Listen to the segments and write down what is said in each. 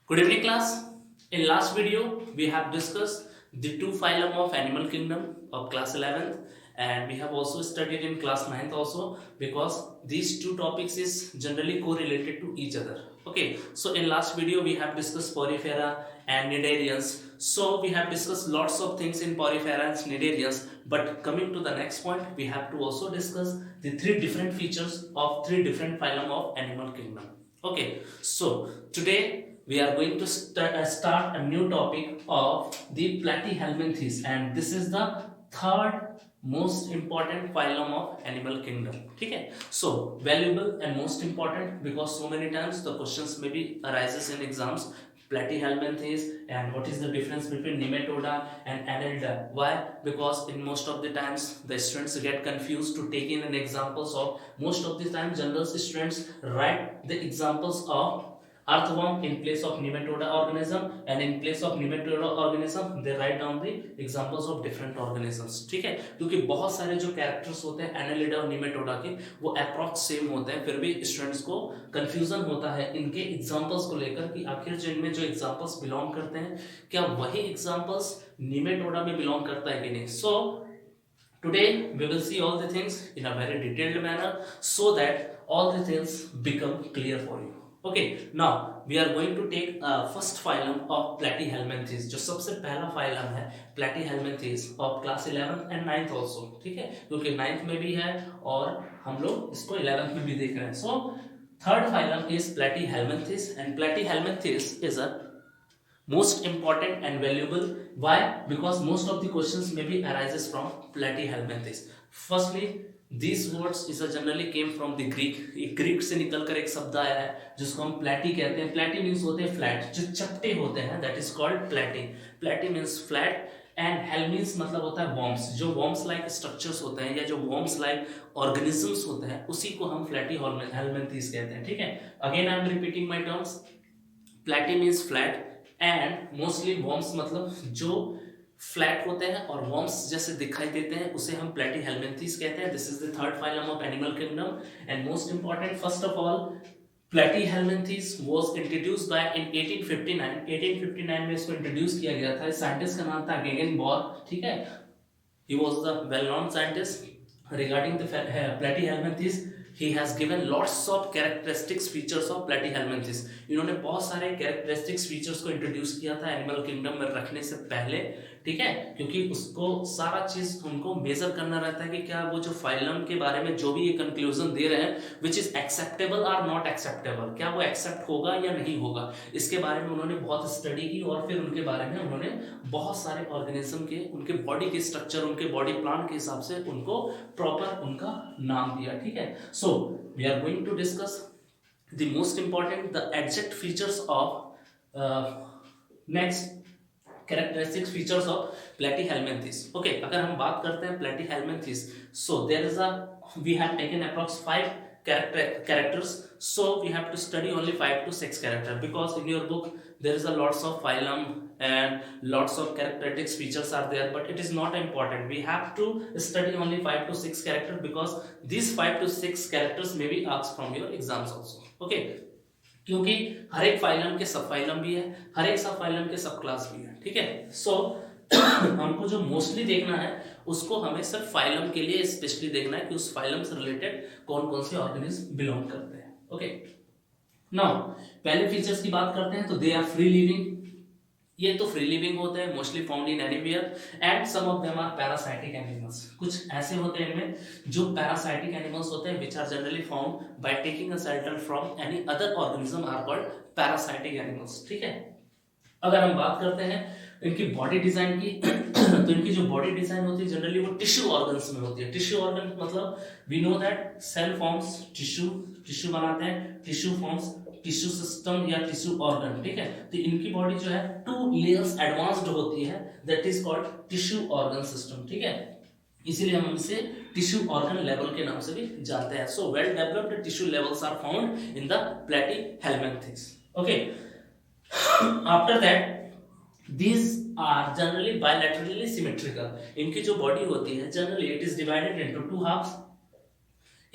Good evening, class. In last video, we have discussed the two phylum of animal kingdom of class 11th, and we have also studied in class 9th also because these two topics is generally correlated to each other. Okay, so in last video we have discussed Porifera and Cnidarians. So we have discussed lots of things in Porifera and Cnidarians, but coming to the next point, we have to also discuss the three different features of three different phylum of animal kingdom. Okay, so today we are going to start a new topic of the Platyhelminthes, and this is the third most important phylum of animal kingdom. ठीक है, so valuable and most important because so many times the questions maybe arises in exams. Platyhelminthes and what is the difference between Nematoda and Annelida? Why? Because in most of the times the students get confused to take in an examples of most of the time general students write the examples of earthworm in place of nematoda organism, and in place of nematoda organism they write down the examples of different organisms. ठीक है, क्योंकि बहुत सारे जो characters होते हैं Annelida और Nematoda के वो अप्रॉक्स सेम होते हैं, फिर भी स्टूडेंट्स को कंफ्यूजन होता है इनके एग्जांपल्स को लेकर कि आखिर जिनमें जो एग्जांपल्स बिलोंग करते हैं क्या वही एग्जांपल्स निमेटोडा में बिलोंग करता है कि नहीं. सो today we will see all the things in a very detailed manner so that all the things become clear for you. Okay, now we are going to take first phylum of Platyhelminthes. जो सबसे पहला phylum है Platyhelminthes of class 11th and 9th also. ठीक है, क्योंकि 9th में भी है और हम लोग इसको 11th में भी देख रहे हैं. So third phylum is Platyhelminthes, and Platyhelminthes is a most important and valuable. Why? Because most of the questions maybe arises from Platyhelminthes. Firstly, these words is a generally came from the Greek. Greek से निकलकर एक शब्द आया है जिसको हम प्लेटी कहते हैं. प्लेटी मीन्स होते हैं फ्लैट, जो चपटे होते हैं, दैट इज कॉल्ड प्लेटी. प्लेटी means flat and hell means मतलब होता है वॉर्म्स. जो वॉर्म्स लाइक स्ट्रक्चर्स होते हैं या जो वॉर्म्स लाइक ऑर्गेनिजम्स होते हैं उसी को हम प्लेटीहेल्मिंथेस कहते हैं. ठीक है, again I am repeating my terms. Platy means flat and mostly worms मतलब जो फ्लैट होते हैं और वॉर्म्स जैसे दिखाई देते हैं उसे हम प्लेटीहेल्मिंथेस कहते हैं. This is the third phylum of animal kingdom and most important. First of all platyhelminthes was introduced by in 1859. 1859 में इसको इंट्रोड्यूस किया गया था. साइंटिस्ट का नाम था गेगेनबॉर. ठीक है, he was the well known scientist regarding the platyhelminthes. He has given lots of characteristics features of Platyhelminthes. इन्होंने बहुत सारे characteristics features को introduce किया था एनिमल किंगडम में रखने से पहले. ठीक है, क्योंकि उसको सारा चीज उनको मेजर करना रहता है कि क्या वो जो फाइलम के बारे में जो भी ये कंक्लूजन दे रहे हैं विच इज एक्सेप्टेबल और नॉट एक्सेप्टेबल, क्या वो एक्सेप्ट होगा या नहीं होगा, इसके बारे में उन्होंने बहुत स्टडी की और फिर उनके बारे में उन्होंने बहुत सारे ऑर्गेनिज्म के उनके बॉडी के स्ट्रक्चर उनके बॉडी प्लान के हिसाब से उनको प्रॉपर उनका नाम दिया. ठीक है, so we are going to discuss the most important the exact features of next characteristics features of Platyhelminthes. Okay, अगर हम बात करते हैं Platyhelminthes, so there is a we have taken approx 5 characters, so we have to study only 5 to 6 characters because in your book there is a lots of phylum and lots of characteristics features are there, but it is not important. We have to study only 5 to 6 characters because these 5 to 6 characters may be asked from your exams also. Okay, क्योंकि हर एक phylum के सब phylum भी है, हर एक सब phylum के सब क्लास भी है. ठीक है, सो हमको जो मोस्टली देखना है उसको हमें सिर्फ फाइलम के लिए स्पेशली देखना है कि उस फाइलम से रिलेटेड कौन कौन से ऑर्गेनिज्म बिलोंग करते हैं. ओके, नाउ पहले फीचर्स की बात करते हैं तो दे आर फ्री लिविंग. ये तो फ्री लिविंग होते हैं, mostly found in anywhere and some of them are parasitic animals. कुछ ऐसे होते हैं इनमें जो पैरासाइटिक एनिमल्स होते हैं which are generally found by taking a shelter from any other organism are called parasitic animals. ठीक है, अगर हम बात करते हैं इनकी बॉडी डिजाइन की तो इनकी जो बॉडी डिजाइन होती है जनरली वो टिश्यू ऑर्गन्स में होती है. टिश्यू ऑर्गन मतलब we know that cell forms tissue, tissue बनाते हैं, टिश्यू फॉर्म्स टिश्यू सिस्टम या टिश्यू ऑर्गन. ठीक है, तो इनकी बॉडी जो है 2 लेयर्स एडवांस्ड होती है, that is called tissue organ system. ठीक है, इसीलिए हम इसे टिश्यू ऑर्गन लेवल के नाम से भी जानते हैं. So well developed tissue levels are found in the platyhelminthes. Okay, after that these are generally bilaterally symmetrical. इनकी जो बॉडी होती है generally it is divided into 2 halfs.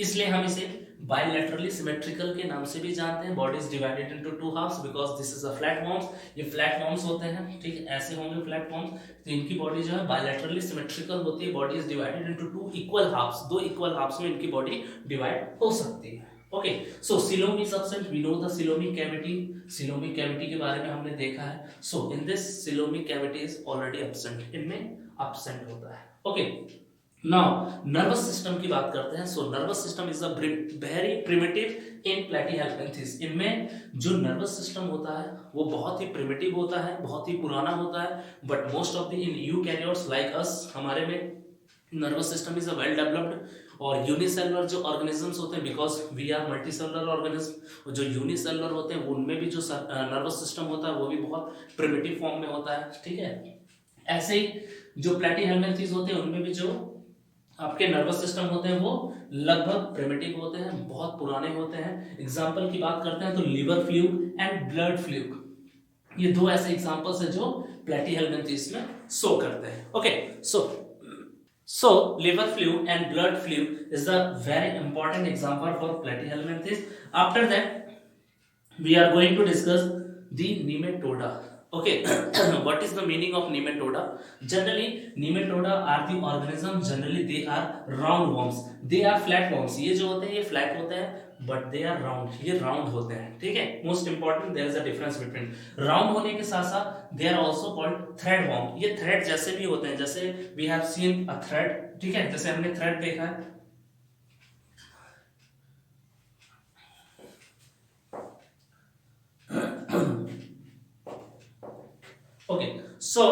इसलिए हम इसे बायलैटरली सिमेट्रिकल के नाम से भी जानते हैं। Body is divided into two halfs because this is a flat worms. ये फ्लैट वॉर्म्स होते हैं, ठीक है, ऐसे होंगे फ्लैट वॉर्म्स। तो इनकी बॉडी जो है बायलैटरली सिमेट्रिकल होती है। Body is divided into two equal halves, दो इक्वल हाफ्स में इनकी बॉडी डिवाइड हो सकती है। Okay, so coelom is absent, we know the coelomic cavity. Coelomic cavity के बारे में हमने देखा है। So in this coelomic cavity is already absent, इनमें एब्सेंट होता है। ओके, नाउ नर्वस सिस्टम की बात करते हैं। So nervous system is a very primitive in Platyhelminthes. इनमें जो नर्वस सिस्टम होता है वो बहुत ही प्रिमिटिव होता है, बहुत ही पुराना होता है। But most of the in eukaryotes like us, हमारे में nervous system is a well developed. और यूनिसेलुलर जो ऑर्गेनिजम्स होते हैं, because we are multicellular organism, जो यूनिसेलुलर होते हैं उनमें भी जो नर्वस सिस्टम होता है वो भी बहुत प्रिमिटिव फॉर्म में होता है, ठीक है। ऐसे ही जो प्लेटीहेल्मिन्थेस होते हैं उनमें भी जो आपके नर्वस सिस्टम होते हैं वो लगभग प्रिमिटिव होते हैं, बहुत पुराने होते हैं। एग्जाम्पल की बात करते हैं तो liver fluke and blood fluke, ये दो ऐसे एग्जाम्पल्स हैं जो प्लेटीहेल्मिन्थेस में शो करते हैं। Okay, so liver fluke and blood fluke is a very important example for platyhelminthes. After that we are going to discuss the nematoda. Okay, what is the meaning of nematoda? Generally nematoda are the organism, generally they are round worms, they are flat worms। ये जो होते हैं ये flat होते हैं but they are round, ये round होते हैं, ठीक है। Most important, there is a difference between round होने के साथ साथ they are also called thread worm. ये थ्रेड जैसे भी होते हैं, जैसे we have seen a thread, ठीक है, जैसे हमने थ्रेड देखा है। Okay, so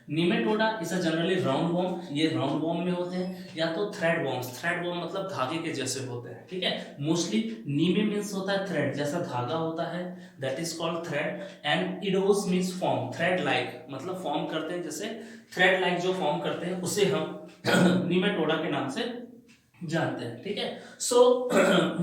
nematoda is a generally round worm, ये राउंड वॉर्म में होते हैं, या तो थ्रेड वॉर्म्स, थ्रेड वॉर्म मतलब धागे के जैसे होते हैं, ठीक है। मोस्टली नीमे मींस होता है थ्रेड, जैसा धागा होता है, that is called thread. And eidos means form, thread like मतलब फॉर्म करते हैं, जैसे थ्रेड लाइक जो फॉर्म करते हैं उसे हम निमेटोडा के नाम से जानते हैं, ठीक है। So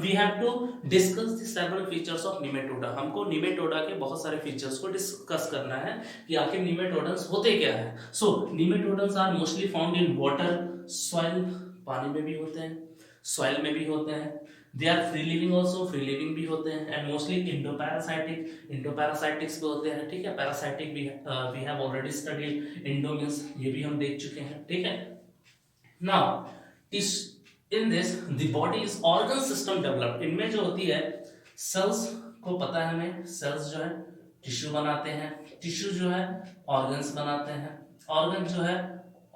we have to discuss the several features of nematoda. हमको निमेटोडा के बहुत सारे फीचर्स को डिस्कस करना है कि आखिर निमेटोडन्स होते क्या है। So nematodes are mostly found in water, soil, पानी में भी होते हैं, सॉइल में भी होते हैं। They are free living also, free living भी होते हैं। एंड मोस्टली इंडोपैरासाइटिक, इंडोपैरासाइटिक्स भी होते हैं, ठीक है। पैरासाइटिक भी we have already studied. Endo means ये भी हम देख चुके हैं, ठीक है। Now in this the body is organ system developed। इनमें जो होती है सेल्स को पता है हमें, सेल्स जो है टिश्यू बनाते हैं, टिश्यू जो है ऑर्गन्स बनाते हैं, ऑर्गन जो है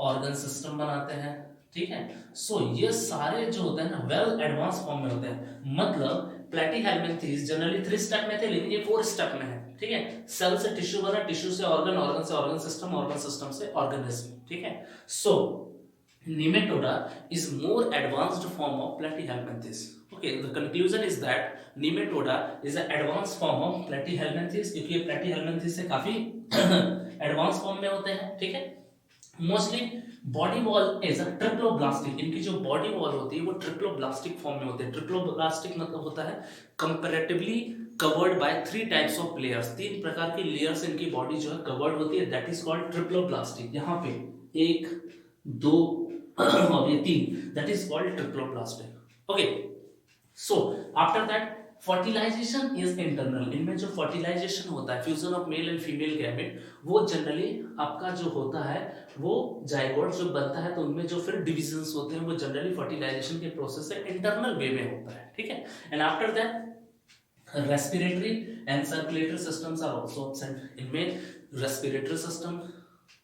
ऑर्गन सिस्टम बनाते हैं, ठीक है। सो ये सारे जो होते हैं ना वेल एडवांस फॉर्म में होते हैं। मतलब प्लेटीहेल्मिन्थेस जनरली 3 स्टेप में थे, लेकिन ये 4 स्टेप में है, ठीक है। सेल से टिश्यू बना, टिश्यू से ऑर्गन, ऑर्गन से ऑर्गन सिस्टम, ऑर्गन सिस्टम से ऑर्गेनिज्म, ठीक है। सो Nematoda is more advanced form of platyhelminthes. Okay, the conclusion is that Nematoda is an advanced form of platyhelminthes, क्योंकि ये platyhelminthes से काफी एडवांस फॉर्म में होते हैं, ठीक है। Mostly body wall is a triploblastic, इनकी जो बॉडी वॉल होती है वो ट्रिप्लोब्लास्टिक फॉर्म में होती है। ट्रिप्लोब्लास्टिक मतलब होता है comparatively covered by 3 types of layers, 3 प्रकार की लेयर्स इनकी बॉडी जो है कवर्ड होती है, दैट इज कॉल्ड ट्रिप्लोब्लास्टिक। यहाँ पे 1 2 और ये 3, that is called triploblastic. Okay, so after that fertilization is internal. इनमें जो फर्टिलाइजेशन होता है, fusion of male and female gamete, वो जनरली आपका जो होता है वो जाइगोट जो बनता है, तो उनमें जो फिर डिविजन्स होते हैं वो जनरली फर्टिलाइजेशन के प्रोसेस से इंटरनल वे में होता है, ठीक है। And after that respiratory and circulatory systems are also absent. इनमें respiratory system,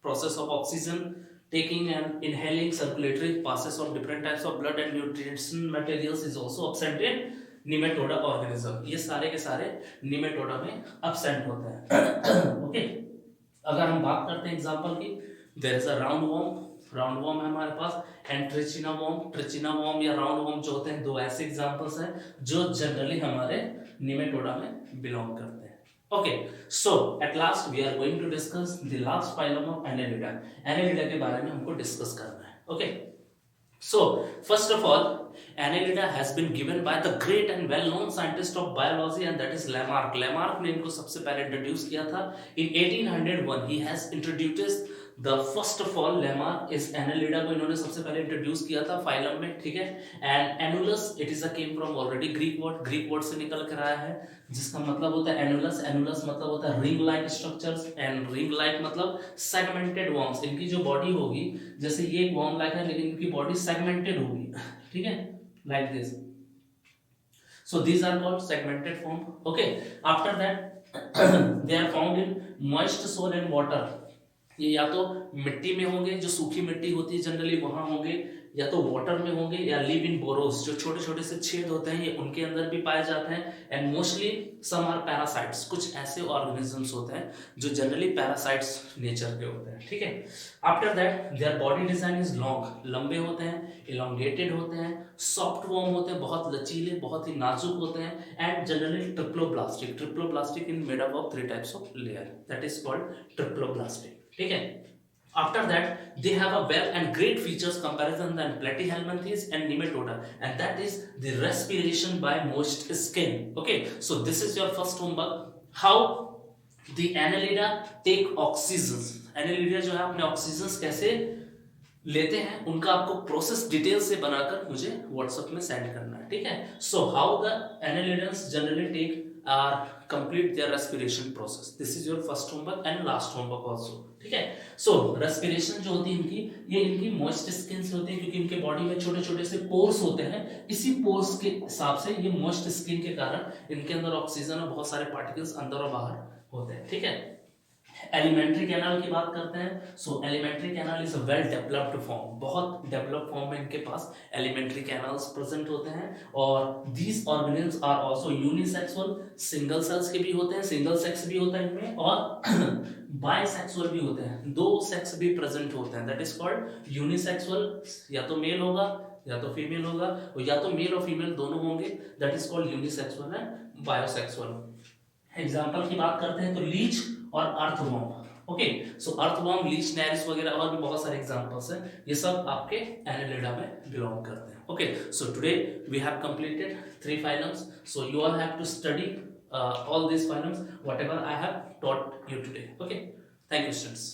process of oxygen taking and inhaling, circulatory passes of different types of blood and nutrition materials is also absent in nematoda organism। ये सारे के सारे nematoda में absent होते हैं। Okay, अगर हम बात करते हैं एग्जांपल की, there is a round worm, round warm है हमारे पास, एंड ट्रिचिना वॉर्म। ट्रिचिना वॉर्म या राउंड वॉर्म जो होते हैं, 2 ऐसे एग्जांपल्स हैं जो जनरली हमारे निमेटोडा में बिलोंग करते हैं। Okay, so at last we are going to discuss the last phylum of Annelida। Annelida के बारे में हमको डिस्कस करना है। Okay, so first of all Annelida has been given by the great and well-known scientist of biology, and that is Lamarck। Lamarck ने इनको सबसे पहले इंट्रोड्यूस किया था in 1801। He has introduced the first of all lemma इस Annelida को इन्होंने सबसे पहले इंट्रोड्यूस किया था फाइलम में, ठीक है। And annulus it is a came from already Greek word से निकल कर आया है, जिसका मतलब होता है एनुलस। एनुलस मतलब होता है ring like structures, and ring like मतलब सेगमेंटेड वर्म्स। इनकी जो बॉडी होगी, जैसे ये एक वर्म लाइक है लेकिन इनकी बॉडी सेगमेंटेड होगी, ठीक है, like this. So these are called segmented form. Okay. After that, they are found in moist soil and water. ये या तो मिट्टी में होंगे, जो सूखी मिट्टी होती है जनरली वहां होंगे, या तो वाटर में होंगे, या लिव इन बोरोस, जो छोटे छोटे से छेद होते हैं ये उनके अंदर भी पाए जाते हैं। And mostly some are parasites, कुछ ऐसे ऑर्गेनिजम्स होते हैं जो जनरली पैरासाइट्स नेचर के होते हैं, ठीक है। After that their body design is long, लंबे होते हैं, इलोंगेटेड होते हैं, सॉफ्ट वॉर्म होते हैं, बहुत लचीले, बहुत ही नाजुक होते हैं, and generally triploblastic. Triploblastic in made up of 3 types of layer, that is called triploblastic, ठीक है। After that, they have a well and great features comparison than Platyhelminthes and Nematoda, and that is the respiration by moist skin. Okay, so this is your first homework. How the Annelida take oxygens. Annelida जो है अपने oxygen कैसे लेते हैं उनका आपको process detail से बनाकर मुझे व्हाट्सएप में सेंड करना है, ठीक है। So how the annelids generally take are complete their respiration process, this is your first homework and last homework also, ठीक है। सो रेस्पिरेशन जो होती है इनकी, ये इनकी मॉइस्ट स्किन से होती है, क्योंकि इनके बॉडी में छोटे छोटे से पोर्स होते हैं। इसी पोर्स के हिसाब से ये मॉइस्ट स्किन के कारण इनके अंदर ऑक्सीजन और बहुत सारे पार्टिकल्स अंदर और बाहर होते हैं, ठीक है। एलिमेंट्री कैनाल की बात करते हैं। So alimentary canal is a well developed form, बहुत डेवलप्ड फॉर्म में इनके पास एलिमेंट्री कैनाल्स प्रेजेंट होते हैं। और these organelles are also unisexual, single cells के भी होते हैं, सिंगल सेक्स भी होता है इनमें, और बाइसेक्सुअल भी होते हैं, 2 सेक्स भी प्रेजेंट होते हैं, दैट इज कॉल्ड यूनिसेक्सुअल। या तो मेल होगा या तो फीमेल होगा, और या तो मेल और फीमेल दोनों होंगे, that is called unisexual and bisexual. Example की बात करते हैं तो लीच और अर्थवर्म। ओके, सो अर्थवर्म, लीच, नेरिस वगैरह और भी बहुत सारे एग्जांपल्स हैं, ये सब आपके एनालिडा में बिलोंग करते हैं। Okay, so today we have completed 3 phylums, so you all have to study all these phylums whatever I have taught you today. Okay, thank you students.